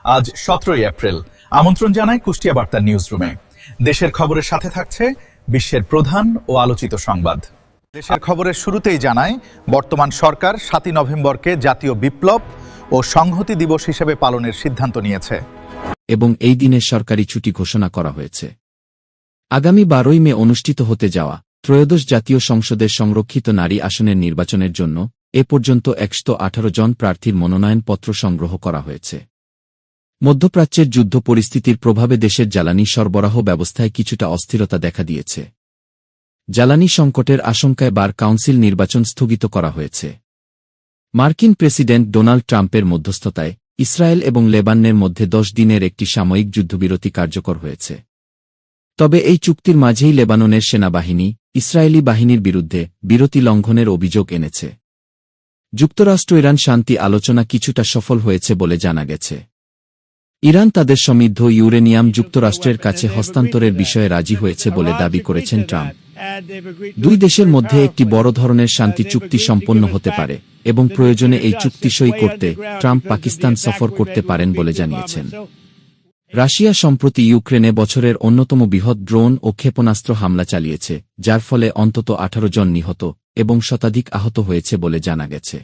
আজ 17 এপ্রিল। আমন্ত্রণ জানাই কুষ্টিয়া বার্তা নিউজ রুমে। দেশের খবরের সাথে থাকছে বিশ্বের প্রধান ও আলোচিত সংবাদ। দেশের খবরের শুরুতেই জানাই, বর্তমান সরকার 7 নভেম্বরকে জাতীয় বিপ্লব ও সংহতি দিবস হিসেবে পালনের সিদ্ধান্ত নিয়েছে এবং এই দিনে সরকারি ছুটি ঘোষণা করা হয়েছে। আগামী 12 মে অনুষ্ঠিত হতে যাওয়া ত্রয়োদশ জাতীয় সংসদের সংরক্ষিত নারী আসনের নির্বাচনের জন্য এ পর্যন্ত 118 জন প্রার্থীর মনোনয়নপত্র সংগ্রহ করা হয়েছে। মধ্যপ্রাচ্যের যুদ্ধ পরিস্থিতির প্রভাবে দেশের জ্বালানি সরবরাহ ব্যবস্থায় কিছুটা অস্থিরতা দেখা দিয়েছে। জ্বালানি সংকটের আশঙ্কায় বার কাউন্সিল নির্বাচন স্থগিত করা হয়েছে। মার্কিন প্রেসিডেন্ট ডোনাল্ড ট্রাম্পের মধ্যস্থতায় ইসরায়েল এবং লেবাননের মধ্যে 10 দিনের একটি সাময়িক যুদ্ধবিরতি কার্যকর হয়েছে। তবে এই চুক্তির মাঝেই লেবাননের সেনাবাহিনী ইসরায়েলি বাহিনীর বিরুদ্ধে বিরতি লঙ্ঘনের অভিযোগ এনেছে। যুক্তরাষ্ট্র ইরান শান্তি আলোচনা কিছুটা সফল হয়েছে বলে জানা গেছে। ইরান তাদের সমৃদ্ধ ইউরেনিয়াম যুক্তরাষ্ট্রের কাছে হস্তান্তরের বিষয়ে রাজি হয়েছে বলে দাবি করেছেন ট্রাম্প। দুই দেশের মধ্যে একটি বড় ধরনের শান্তি চুক্তি সম্পন্ন হতে পারে এবং প্রয়োজনে এই চুক্তি সই করতে ট্রাম্প পাকিস্তান সফর করতে পারেন বলে জানিয়েছেন। রাশিয়া সম্প্রতি ইউক্রেনে বছরের অন্যতম বৃহৎ ড্রোন ও ক্ষেপণাস্ত্র হামলা চালিয়েছে, যার ফলে অন্তত 18 জন নিহত এবং শতাধিক আহত হয়েছে বলে জানা গেছে।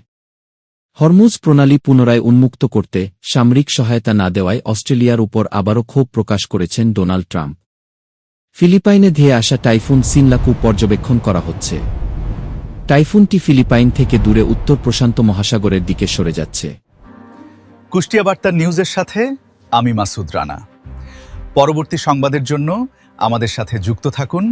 হরমুজ প্রণালী পুনরায় উন্মুক্ত করতে সামরিক সহায়তা না দেওয়ায় অস্ট্রেলিয়ার উপর আবারও ক্ষোভ প্রকাশ করেছেন ডোনাল্ড ট্রাম্প। ফিলিপাইনে ধেয়ে আসা টাইফুন সিনলাকু পর্যবেক্ষণ করা হচ্ছে। টাইফুনটি ফিলিপাইন থেকে দূরে উত্তর প্রশান্ত মহাসাগরের দিকে সরে যাচ্ছে। কুষ্টিয়া বার্তা নিউজের সাথে আমি মাসুদ রানা। পরবর্তী সংবাদের জন্য আমাদের সাথে যুক্ত থাকুন।